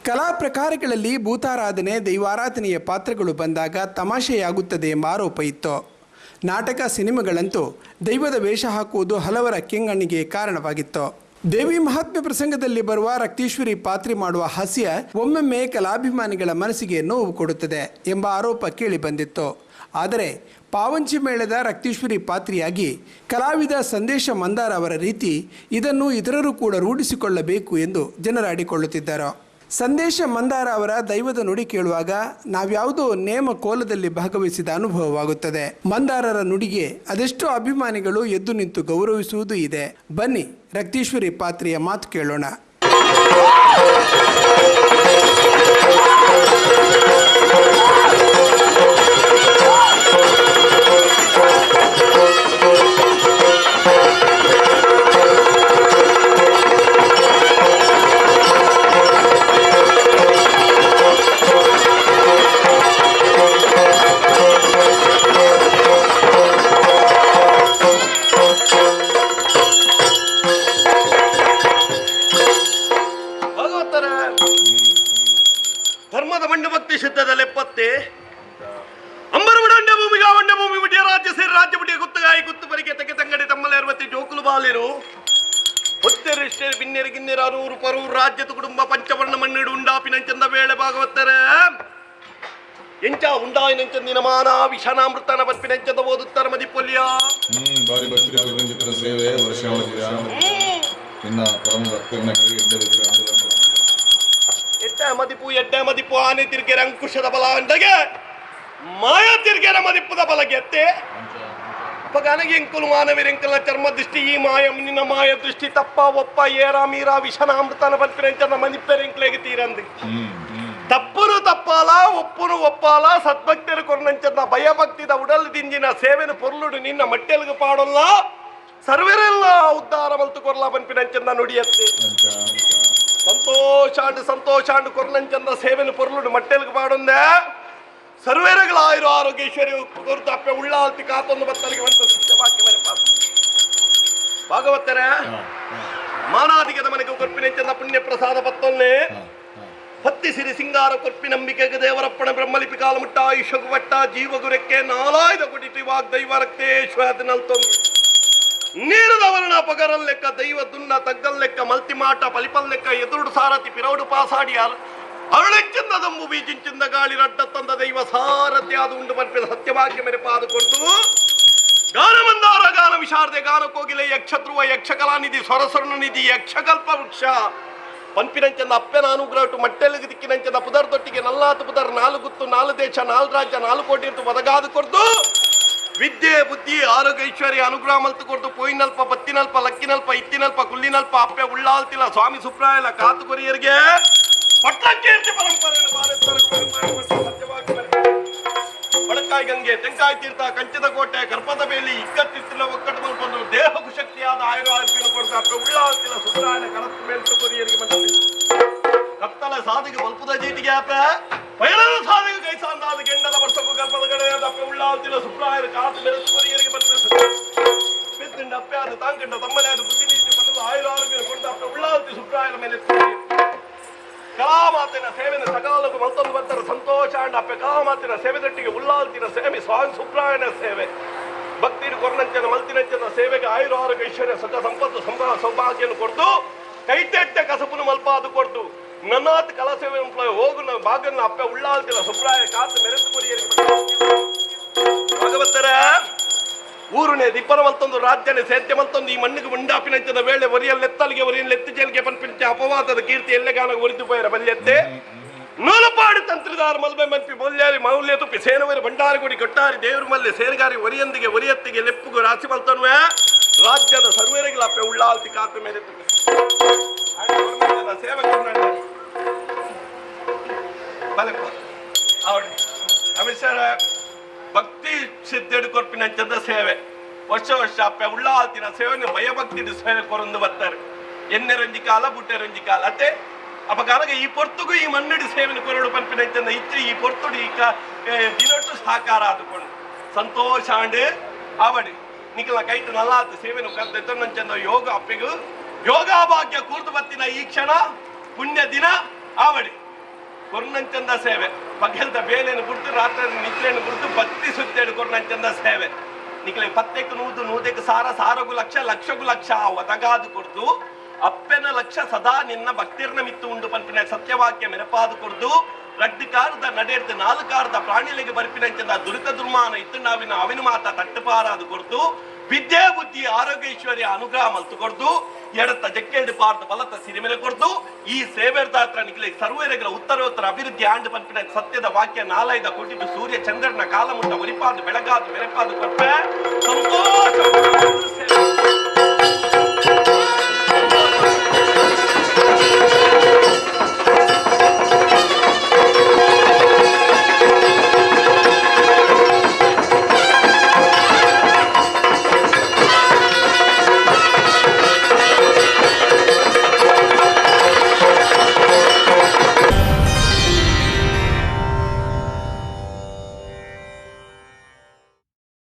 ಕಲಾ ಪ್ರಕಾರಗಳಲ್ಲಿ ಭೂತಾರಾಧನೆ ದೈವಾರಾಧನೆಯ ಪಾತ್ರಗಳು ಬಂದಾಗ ತಮಾಷೆಯಾಗುತ್ತದೆ ಎಂಬ ಆರೋಪ ಇತ್ತು. ನಾಟಕ ಸಿನಿಮಾಗಳಂತೂ ದೈವದ ವೇಷ ಹಾಕುವುದು ಹಲವರ ಕೆಂಗಣ್ಣಿಗೆ ಕಾರಣವಾಗಿತ್ತು. ದೇವಿ ಮಹಾತ್ಮೆ ಪ್ರಸಂಗದಲ್ಲಿ ಬರುವ ರಕ್ತೇಶ್ವರಿ ಪಾತ್ರೆ ಮಾಡುವ ಹಾಸ್ಯ ಒಮ್ಮೊಮ್ಮೆ ಕಲಾಭಿಮಾನಿಗಳ ಮನಸ್ಸಿಗೆ ನೋವು ಕೊಡುತ್ತದೆ ಎಂಬ ಆರೋಪ ಕೇಳಿ ಬಂದಿತ್ತು. ಆದರೆ ಪಾವಂಚಿ ಮೇಳದ ರಕ್ತೇಶ್ವರಿ ಪಾತ್ರೆಯಾಗಿ ಕಲಾವಿದ ಸಂದೇಶ ಮಂದಾರ ಅವರ ರೀತಿ ಇದನ್ನು ಇತರರು ಕೂಡ ರೂಢಿಸಿಕೊಳ್ಳಬೇಕು ಎಂದು ಜನರಾಡಿಕೊಳ್ಳುತ್ತಿದ್ದಾರೆ. ಸಂದೇಶ ಮಂದಾರ ಅವರ ದೈವದ ನುಡಿ ಕೇಳುವಾಗ ನಾವ್ಯಾವುದೋ ನೇಮ ಕೋಲದಲ್ಲಿ ಭಾಗವಹಿಸಿದ ಅನುಭವವಾಗುತ್ತದೆ. ಮಂದಾರರ ನುಡಿಗೆ ಅದೆಷ್ಟೋ ಅಭಿಮಾನಿಗಳು ಎದ್ದು ನಿಂತು ಗೌರವಿಸುವುದೂ ಇದೆ. ಬನ್ನಿ ರಕ್ತೇಶ್ವರಿ ಪಾತ್ರೆಯ ಮಾತು ಕೇಳೋಣ. ಧರ್ಮದ ಮಣ್ಣು ಭಕ್ತಿ ಶುದ್ಧದ ಲೆಪ್ಪತ್ತೆ ಅಂಬರಮುಡ ಭೂಮಿಗ ವಂಡ ಭೂಮಿ ಬಿಡಿಯ ರಾಜ್ಯ ಸೇರಿ ರಾಜ್ಯ ಬಿಡಿಯ ಗುತ್ತಗಾಯಿ ಗುತ್ತು ಬರಿಗೆ ತೆಗೆ ತಂಗಡಿ ತಮ್ಮಲೆ 60 ಜೋಕುಲು ಬಾಲೇರು ಹೊತ್ತೆರಿಷ್ಟೇ ಬಿನ್ನೆರಿ ಗಿನ್ನೆರ ಅರೂರು ಪರೂರು ರಾಜ್ಯದ ಕುಟುಂಬ ಪಂಚವರ್ಣ ಮಣ್ಣಿಡು ಉಂಡಾಪಿನಂಚಂದ ವೇಳೆ ಭಾಗವತ್ತರ ಎಂಚ ಉಂಡಾಯಿನಂಚಂದಿನ ಮಾನ ವಿಷಾನಾಮೃತನ ಬರ್ಪಿನಂಚಂದ ಓದುತ್ತರ ಮದಿಪೊಲಿಯ ಬಾರಿ ಭಕ್ತಿ ಪ್ರಪಂಚದ ಸೇವೆ ವರ್ಷಾವಧಿಯ ಇನ್ನ ಪರಮ ಭಕ್ತರನ್ನ ಎಡ್ಡೆ ಮದಿಪು ಆನೆ ತಿರ್ಗೆರೆ ಅಂಕುಶದ ಬಲ ಅಂಡಗೆ ಮಾಯ ತಿರ್ಗೆರ ಮದಿಪ್ಪದ ಬಲಗೆ ಎತ್ತೆ ನನಗೆ ಎಂಕುಲು ಮಾನವೀರೆಂಕಲ ಚರ್ಮ ದೃಷ್ಟಿ ಈ ಮಾಯ ನಿನ್ನ ಮಾಯ ದೃಷ್ಟಿ ತಪ್ಪ ಒಪ್ಪ ಏರ ಮೀರ ವಿಷನಾಮೃತನ ಬರ್ಪಿನ ಮದಿಪ್ಪೆರೆಂಕ್ಲೆಗೆ ತೀರಂದು ತಪ್ಪುನು ತಪ್ಪಾಲ ಒಪ್ಪುನು ಒಪ್ಪಾಲ ಸದ್ಭಕ್ತರು ಕೊರ್ನಂಚದ ಭಯಭಕ್ತಿದ ಉಡಲ್ ದಿಂಜಿನ ಸೇವೆನು ಪೊರ್ಲುಡು ನಿನ್ನ ಮಟ್ಟೆಲ್ಗು ಪಾಡಲ್ಲ ಸರ್ವರೆಲ್ಲ ಉದ್ಧಾರ ಮಲ್ತು ಕೊರ್ಲ ಬನ್ಪಿನಂಚಂದ ನುಡಿಯತ್ತೆ ಸಂತೋಷಾಂಡು ಕೊರ್ನಂಚಂದ ಸೇವೆನು ಪೊರ್ಲುಡು ಮಟ್ಟೆಲ್ಗು ಪಾಡೊಂದೆ ಸರ್ವೇರಗಳ ಆಯುರು ಆರೋಗ್ಯೇಶ್ವರಿ ಕೊರತು ಅಪ್ಪೆ ಉಳ್ಳಾಲ್ತಿ ಕಾತೊಂದು ಬತ್ತಲಿಗೆ ಬಂತ ಸತ್ಯವಾಕ್ಯ ಮನೆ ಪಾಪ ಭಾಗವತರೇ ಮಾನಾದಿಗದ ಮನೆಗೆ ಕೊರ್ಪಿನಂಚಂದ ಪುಣ್ಯ ಪ್ರಸಾದ ಪತ್ತೊನ್ನೆ ಹತ್ತಿ ಸಿರಿ ಸಿಂಗಾರ ಕೊರ್ಪಿ ನಂಬಿಕೆಗೆ ದೇವರಪ್ಪಣ ಬ್ರಹ್ಮಲಿಪಿ ಕಾಲ ಮುಟ್ಟ ಆಯುಷ್ಯಗು ಬಟ್ಟ ಜೀವಗುರಕ್ಕೆ ನಾಲಾಯ್ದ ಕೊಡಿಟಿ ವಾಗ್ ದೈವ ರಕ್ತೇಶ್ವರ ನಲ್ತೊಂದು ನೀರದವರಣ ಪಗರಲ್ ಲೆಕ್ಕ ದೈವ ದುನ್ನ ತಗ್ಗಲ್ ಲೆಕ್ಕ ಮಲ್ತಿಮಾಟ ಪಲಿಪಲ್ ಲೆಕ್ಕ ಎದುರುಡು ಸಾರಥಿ ಪಿರೌಡು ಪಾಸಾಡಿಯಾರ್ ಅವಳೆಚ್ಚಿಂದ ದಂಬು ಬೀಜಿಂಚಿಂದ ಗಾಳಿ ರಡ್ಡ ತಂದ ದೈವ ಸಾರಥಿ ಅದು ಉಂಡು ಬರ್ಪಿದ ಸತ್ಯಭಾಗ್ಯ ಮೆರೆ ಪಾದ ಕೊಟ್ಟು ಗಾನ ಮಂದಾರ ಗಾನ ವಿಶಾರದೆ ಗಾನ ಕೋಗಿಲೆ ಯಕ್ಷಧ್ರುವ ಯಕ್ಷಕಲಾನಿಧಿ ಸ್ವರಸ್ವರ್ಣ ನಿಧಿ ಯಕ್ಷಕಲ್ಪ ವೃಕ್ಷ ಪನ್ಪಿನಂಚಂದ ಅಪ್ಪೆನ ಅನುಗ್ರಹ ಮಟ್ಟೆಲ್ಲಿಗೆ ದಿಕ್ಕಿನಂಚದ ಪುದರ್ ತೊಟ್ಟಿಗೆ ನಲ್ಲಾತು ಪುದರ್ 4 ಗುತ್ತು 4 ದೇಶ 4 ರಾಜ್ಯ 4 ಕೋಟಿ ಇರ್ತು ಬದಗಾದು ಕೊಡ್ದು ವಿದ್ಯೆ ಬುದ್ಧಿ ಆರೋಗ್ಯ ಐಶ್ವರ್ಯ ಅನುಗ್ರಹ ಮಲ್ತು ಕೊಡ್ದು ಪೋಯಿನಲ್ಪ ಬತ್ತಿನಲ್ಪ ಲಕ್ಕಿನಲ್ಪ ಇತ್ತಿನಲ್ಪ ಕುಳ್ಳಿನಲ್ಪ ಅಪ್ಪೆ ಉಳ್ಳಾಲ್ತಿಲ್ಲ ಸ್ವಾಮಿ ಸುಪ್ರಾಯಲ ಕಾತು ಕೊರಿಯರಿಗೆ ಪಟ್ಟಕೀರ್ತಿ ಬಡಕಾಯಿ ಗಂಗೆ ತೆಂಕಾಯಿ ತೀರ್ಥ ಕಂಚದ ಕೋಟೆ ಕರ್ಪದ ಬೇಲಿ ಇಕ್ಕತ್ತಿತ್ತಿಲ್ಲ ಒಕ್ಕಟ್ಟು ಮಲ್ಕೊಂಡು ದೇಹಕ್ಕೂ ಶಕ್ತಿಯಾದ ಆಯುರ್ವೇದ ಕೊಡ್ತಾ ಅಪ್ಪೆ ಉಳ್ಳಾಲ್ತಿಲ್ಲ ಸುಪ್ರಾಯಲ ಕಳತ್ತು ಮೇಲ್ತು ಕೊರಿಯರಿಗೆ ಬಂದಿದೆ ಕತ್ತಲ ಸಾಧಿಗೆ ಬಲ್ಪದ ಜೀಟಿಗೆ ಆಪ ಪೈಲದ ಸಾಧಿಗೆ ಕೈಸಾಂದಾದ ಗೆಂಡದ ವರ್ಷಕ್ಕೂ ಗರ್ಭದ ಗಡೆಯಾದ ಅಪ್ಪೆ ಉಳ್ಳಾಲ್ತಿಲ್ಲ ಸುಪ್ರಾಯರ ಕಾತು ಬೆರೆತು ಕೊರಿಯರಿಗೆ ಬರ್ತದೆ ಬಿದ್ದಿಂಡ ಅಪ್ಪೆ ಆದ ತಾಂಕಂಡ ತಮ್ಮಲೆ ಆದ ಬುದ್ಧಿ ನೀತಿ ಪದದ ಆಯುರಾರೋಗ್ಯ ಕೊಡ್ತಾ ಅಪ್ಪೆ ಉಳ್ಳಾಲ್ತಿ ಸುಪ್ರಾಯರ ಮೇಲೆ ಕಲಾಮಾತಿನ ಸೇವೆನ ಸಕಾಲಕ್ಕೂ ಮತ್ತೊಂದು ಬರ್ತಾರೆ ಸಂತೋಷ ಅಂಡ ಅಪ್ಪೆ ಕಲಾಮಾತಿನ ಸೇವೆದೊಟ್ಟಿಗೆ ಉಳ್ಳಾಲ್ತಿನ ಸೇವೆ ಸ್ವಾಮಿ ಸುಪ್ರಾಯನ ಸೇವೆ ಭಕ್ತಿ ಕೊರ್ನಂಚನ ಮಲ್ತಿನಂಚನ ಸೇವೆಗೆ ಆಯುರ ಆರೋಗ್ಯ ಐಶ್ವರ್ಯ ಸುಖ ಸಂಪತ್ತು ಸೌಭಾಗ್ಯವನ್ನು ಕೊಡ್ತು ಕೈತೆಟ್ಟ ಕಸಪುನು ಮಲ್ಪಾದು ಕೊಡ್ತು ನನ್ನಾತ್ ಕಲಾ ಸೇವೆ ಹೋಗುನ ಭಾಗನ ಅಪ್ಪೆ ಉಳ್ಳಾಲ್ತಿನ ಸುಪ್ರಾಯ ಕಾತು ಮೆರೆತು ಕೊರಿಯರಿಗೆ ಭಾಗವತರ ಊರುನೆ ದಿಪ್ಪನ ಮಲ್ತೊಂದು ರಾಜ್ಯನೆ ಸೇದ್ಯ ಮಲ್ತೊಂದು ಈ ಮಣ್ಣಿಗೆ ಮುಂಡಾಪಿನಂಚದ ವೇಳೆ ಒರಿಯಲ್ಲೆತ್ತಲಿಗೆ ಒರಿಯಲ್ಲೆತ್ತಿ ಜೇಲಿಗೆ ಪನ್ಪಿಂಚ ಅಪವಾದದ ಕೀರ್ತಿ ಎಲ್ಲೆಗಾನ ಒರಿದು ಪೋಯರ ಬಲ್ಯತ್ತೆ ನೂಲಪಾಡಿ ತಂತ್ರದಾರ ಮಲ್ಬೆ ಮನ್ಪಿ ಮೌಲ್ಯಾರಿ ಮೌಲ್ಯ ತುಪ್ಪಿ ಸೇನವರಿ ಭಂಡಾರಗುಡಿ ಕೊಟ್ಟಾರಿ ದೇವ್ರ ಮಲ್ಲೆ ಸೇರ್ಗಾರಿ ಒರಿಯಂದಿಗೆ ಒರಿಯತ್ತಿಗೆ ಲೆಪ್ಪುಗು ರಾಶಿ ಮಲ್ತನ್ವೆ ರಾಜ್ಯದ ಸರ್ವೇರಿಗಳ ಅಪ್ಪೆ ಉಳ್ಳಾಲ್ತಿ ಕಾತು ಮೇಲೆ ತುಪ್ಪಿ ಸೇವೆ ಅಮಿಷರ ಭಕ್ತಿ ಸಿದ್ಧೆಡು ಕೊರ್ಪಿನಂಚದ ಸೇವೆ ವರ್ಷ ಅಪ್ಪೆ ಉಳ್ಳಾಲ್ತಿನ ಸೇವೆ ಭಯಭಕ್ತಿ ಸೇವೆ ಕೊರಂದು ಬರ್ತಾರೆ ಎಣ್ಣೆ ರಂಜಿ ಕಾಲ ಬುಟ್ಟೆ ರಂಜಿ ಕಾಲ ಅತ್ತೆ ಅಪ್ಪ ಕಾಲಗೆ ಈ ಪೊರ್ತುಗೂ ಈ ಮಣ್ಣಿಡು ಸೇವೆನ ಕೊರಡು ಪನ್ಪಿನಂಚಂದ ಇತ್ತು ಈ ಪೊರ್ತುಡು ಈ ದಿನೊಟ್ಟು ಸಾಕಾರ ಆದುಕೊಂಡು ಸಂತೋಷ ಆಂಡು ಆವಡಿ ನಿಖಲ ಕೈತು ನಲ್ಲಾತು ಸೇವೆನು ಕರ್ದೆತ್ತೊಂದಂಚಂದ ಯೋಗ ಅಪ್ಪೆಗೂ ಯೋಗಾಭಾಗ್ಯ ಕೂರ್ದು ಬತ್ತಿನ ಈ ಕ್ಷಣ ಪುಣ್ಯ ದಿನ ಆವಡಿ ಕೊರ್ನಂಚಂದ ಸೇವೆ ಪಗೆಲ್ದ ಬೇಲೆಯನ್ನು ಬಿಡ್ತು ರಾತ್ರಿ ನಿದ್ರೆಯನ್ನು ಬಿಡ್ತು ಭಕ್ತಿ ಸುತ್ತೇಡು ಕೊರ್ನಂಚಂದ ಸೇವೆ ನಿಕ್ಲೆ ಪತ್ತೆக்கு ನೂದೆக்கு ಸಾರಗು ಲಕ್ಷಗೂ ಲಕ್ಷ ಒದಗಾದು ಕೊಡ್ತು ಅಪ್ಪೆನ ಲಕ್ಷ ಸದಾ ನಿನ್ನ ಭಕ್ತಿರ್ನ ಮಿತ್ತು ಉಂಡು ಪಂಪಿನ ಸತ್ಯವಾಕ್ಯ ಮೆರಪಾದು ಕೊಡ್ದು ರಡ್ಡು ಕಾರದ ನಡೆಡ್ದು ನಾಲ್ಕು ಕಾರದ ಪ್ರಾಣಿಗಳಿಗೆ ಬರ್ಪಿನಂಚಂದ ದುರಿತ ದುರ್ಮಾನ ಇತ್ತು ನಾವಿನ ಅವಿನ ಮಾತ ತಟ್ಟುಪಾರಾದು ಕೊಡ್ತು ವಿದ್ಯೆ ಬುದ್ಧಿ ಆರೋಗ್ಯೈಶ್ವರ್ಯ ಅನುಗ್ರಹ ಮಲ್ತು ಕೊಡ್ದು ಎಡತ್ತ ಜಕ್ಕೆಂಡು ಪಾರ್ದ ಬಲತ ಸಿರಿಮೆಲೆ ಕೊಡ್ದು ಈ ಸೇವೆರ್ದಾತ್ರ ನಿಕ್ಲೆ ಸರ್ವೇರಗಳ ಉತ್ತರೋತ್ತರ ಅಭಿವೃದ್ಧಿ ಆಂಡು ಪಂಪಿನ ಸತ್ಯದ ವಾಕ್ಯ ನಾಲೈದ ಕೊಟ್ಟಿದ್ದು ಸೂರ್ಯ ಚಂದ್ರನ ಕಾಲ ಮುಟ್ಟ ಒರಿಪಾದು ಬೆಳಗಾದು ಮೆರೆಪಾದು ಕೊಟ್ಟೆ ಸಂತೋಷ